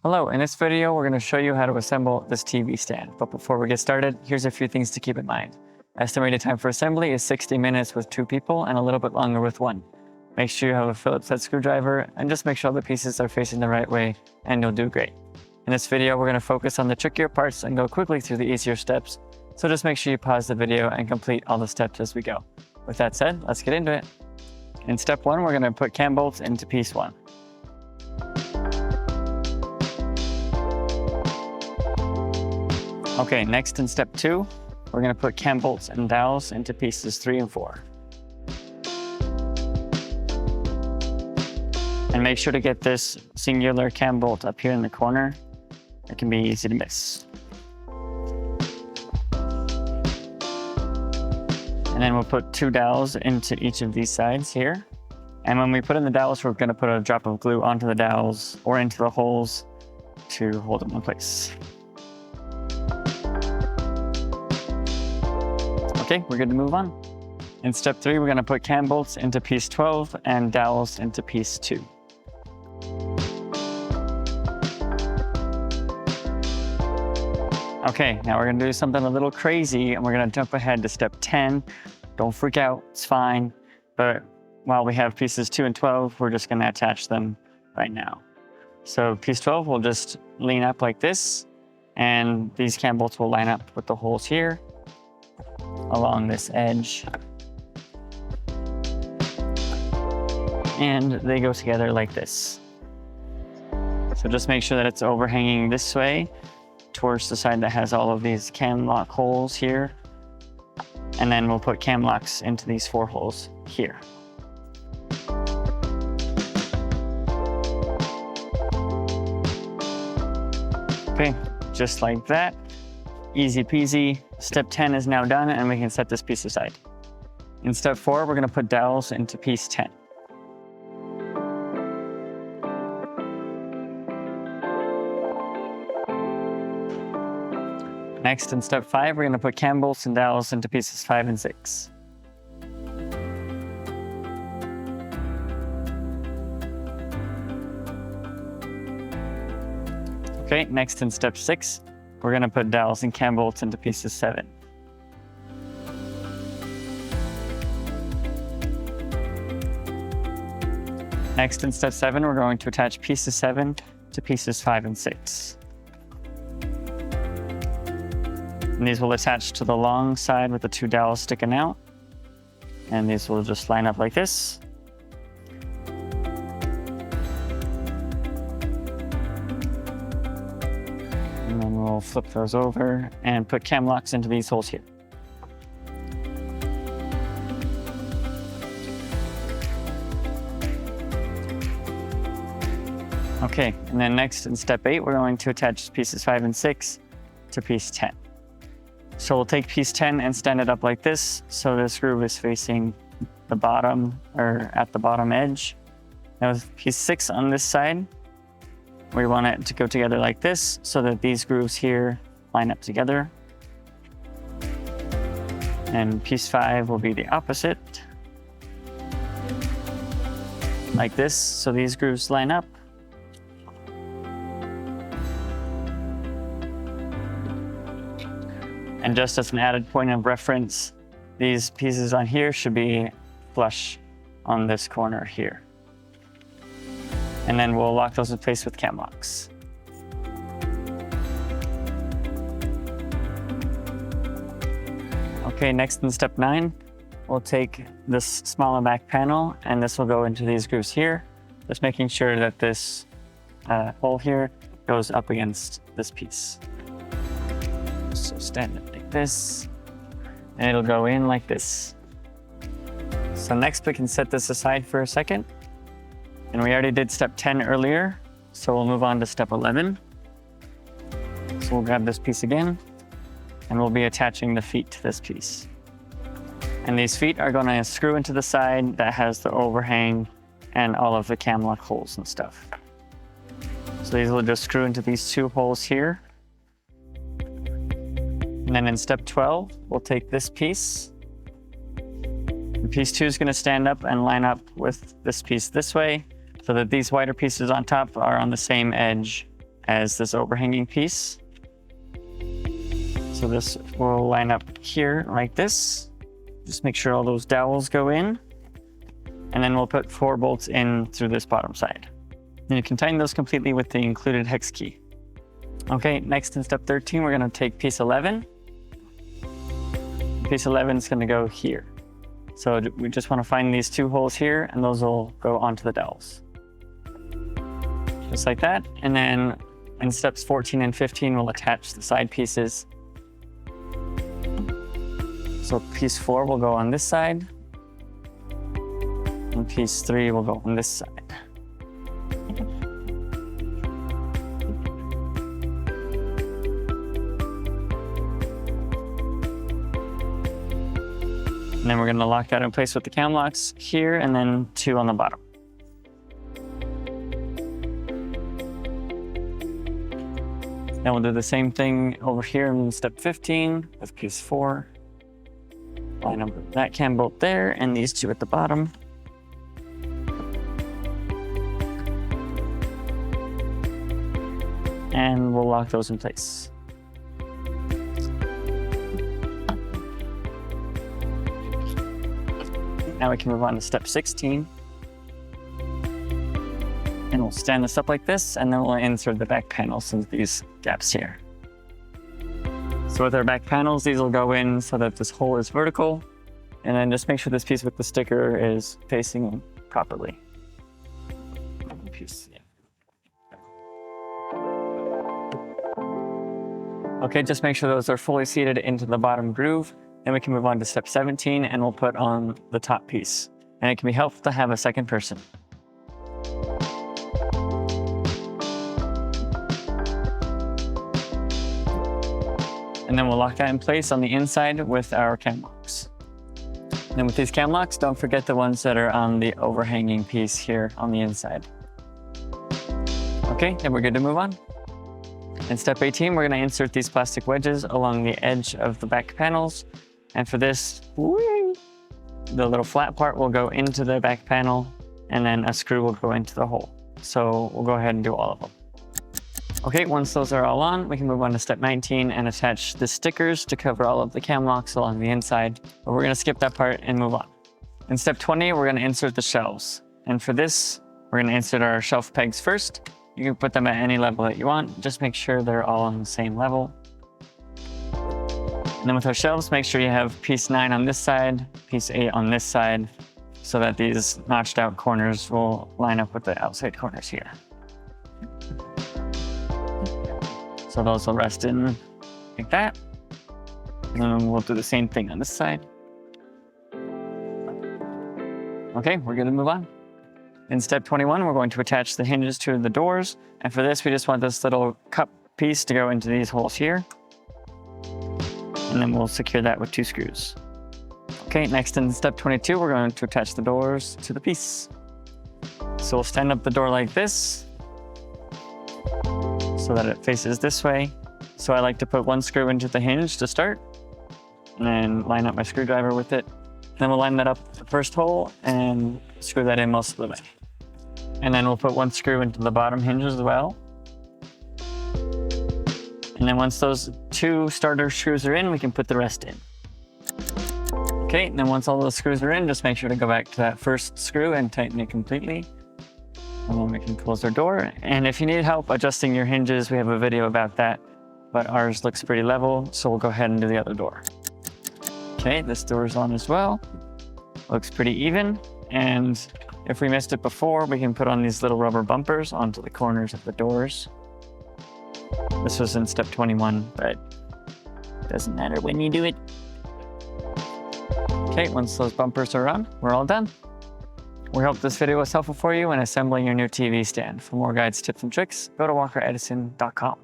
Hello, in this video, we're going to show you how to assemble this TV stand. But before we get started, here's a few things to keep in mind. Estimated time for assembly is 60 minutes with 2 people and a little bit longer with 1. Make sure you have a Phillips head screwdriver and just make sure all the pieces are facing the right way and you'll do great. In this video, we're going to focus on the trickier parts and go quickly through the easier steps. So just make sure you pause the video and complete all the steps as we go. With that said, let's get into it. In step 1, we're going to put cam bolts into piece 1. Okay, next in step 2, we're going to put cam bolts and dowels into pieces 3 and 4. And make sure to get this singular cam bolt up here in the corner. It can be easy to miss. And then we'll put 2 dowels into each of these sides here. And when we put in the dowels, we're going to put a drop of glue onto the dowels or into the holes to hold them in place. Okay, we're good to move on. In step 3, we're going to put cam bolts into piece 12 and dowels into piece 2. Okay, now we're going to do something a little crazy and we're going to jump ahead to step 10. Don't freak out, it's fine. But while we have pieces 2 and 12, we're just going to attach them right now. So piece 12 will just lean up like this, and these cam bolts will line up with the holes here along this edge. And they go together like this. So just make sure that it's overhanging this way towards the side that has all of these cam lock holes here. And then we'll put cam locks into these 4 holes here. Okay, just like that. Easy peasy. Step 10 is now done and we can set this piece aside. In step 4, we're going to put dowels into piece 10. Next, in step 5, we're going to put cam bolts and dowels into pieces 5 and 6. Okay, next in step 6, we're going to put dowels and cam bolts into pieces 7. Next in step 7, we're going to attach pieces 7 to pieces 5 and 6. And these will attach to the long side with the 2 dowels sticking out. And these will just line up like this. And then we'll flip those over and put cam locks into these holes here. Okay, and then next in step 8, we're going to attach pieces 5 and 6 to piece 10. So we'll take piece 10 and stand it up like this, so this groove is facing the bottom, or at the bottom edge. Now with piece 6 on this side, we want it to go together like this, so that these grooves here line up together. And piece 5 will be the opposite, like this, so these grooves line up. And just as an added point of reference, these pieces on here should be flush on this corner here. And then we'll lock those in place with cam locks. Okay, next in step 9, we'll take this smaller back panel and this will go into these grooves here. Just making sure that this hole here goes up against this piece. So stand it like this, and it'll go in like this. So next we can set this aside for a second. And we already did step 10 earlier, so we'll move on to step 11. So we'll grab this piece again, and we'll be attaching the feet to this piece. And these feet are going to screw into the side that has the overhang and all of the cam lock holes and stuff. So these will just screw into these 2 holes here. And then in step 12, we'll take this piece. And piece 2 is going to stand up and line up with this piece this way, so that these wider pieces on top are on the same edge as this overhanging piece. So this will line up here like this. Just make sure all those dowels go in. And then we'll put 4 bolts in through this bottom side. And you can tighten those completely with the included hex key. Okay, next in step 13, we're gonna take piece 11. Piece 11 is gonna go here. So we just wanna find these 2 holes here, and those will go onto the dowels. Just like that. And then in steps 14 and 15, we'll attach the side pieces. So piece 4 will go on this side, and piece 3 will go on this side. And then we're going to lock that in place with the cam locks here, and then 2 on the bottom. Then we'll do the same thing over here in step 15 with piece 4. Line up that cam bolt there, and these 2 at the bottom. And we'll lock those in place. Now we can move on to step 16. And we'll stand this up like this, and then we'll insert the back panels into these gaps here. So with our back panels, these will go in so that this hole is vertical, and then just make sure this piece with the sticker is facing properly. Okay, just make sure those are fully seated into the bottom groove. Then we can move on to step 17, and we'll put on the top piece. And it can be helpful to have a second person. And then we'll lock that in place on the inside with our cam locks. And then with these cam locks, don't forget the ones that are on the overhanging piece here on the inside. Okay, then we're good to move on. In step 18, we're going to insert these plastic wedges along the edge of the back panels. And for this, the little flat part will go into the back panel, and then a screw will go into the hole. So we'll go ahead and do all of them. Okay, once those are all on, we can move on to step 19 and attach the stickers to cover all of the cam locks along the inside. But we're going to skip that part and move on. In step 20, we're going to insert the shelves. And for this, we're going to insert our shelf pegs first. You can put them at any level that you want. Just make sure they're all on the same level. And then with our shelves, make sure you have piece 9 on this side, piece 8 on this side, so that these notched out corners will line up with the outside corners here. So those will rest in like that. And then we'll do the same thing on this side. Okay, we're good to move on. In step 21, we're going to attach the hinges to the doors. And for this, we just want this little cup piece to go into these holes here. And then we'll secure that with 2 screws. Okay, next in step 22, we're going to attach the doors to the piece. So we'll stand up the door like this so that it faces this way. So I like to put 1 screw into the hinge to start, and then line up my screwdriver with it. Then we'll line that up the first hole and screw that in most of the way. And then we'll put 1 screw into the bottom hinge as well. And then once those 2 starter screws are in, we can put the rest in. Okay, and then once all those screws are in, just make sure to go back to that first screw and tighten it completely. And then we can close our door. And if you need help adjusting your hinges, we have a video about that, but ours looks pretty level, so we'll go ahead and do the other door. Okay, this door is on as well. Looks pretty even. And if we missed it before, we can put on these little rubber bumpers onto the corners of the doors. This was in step 21, but it doesn't matter when you do it. Okay, once those bumpers are on, we're all done. We hope this video was helpful for you in assembling your new TV stand. For more guides, tips, and tricks, go to walkeredison.com.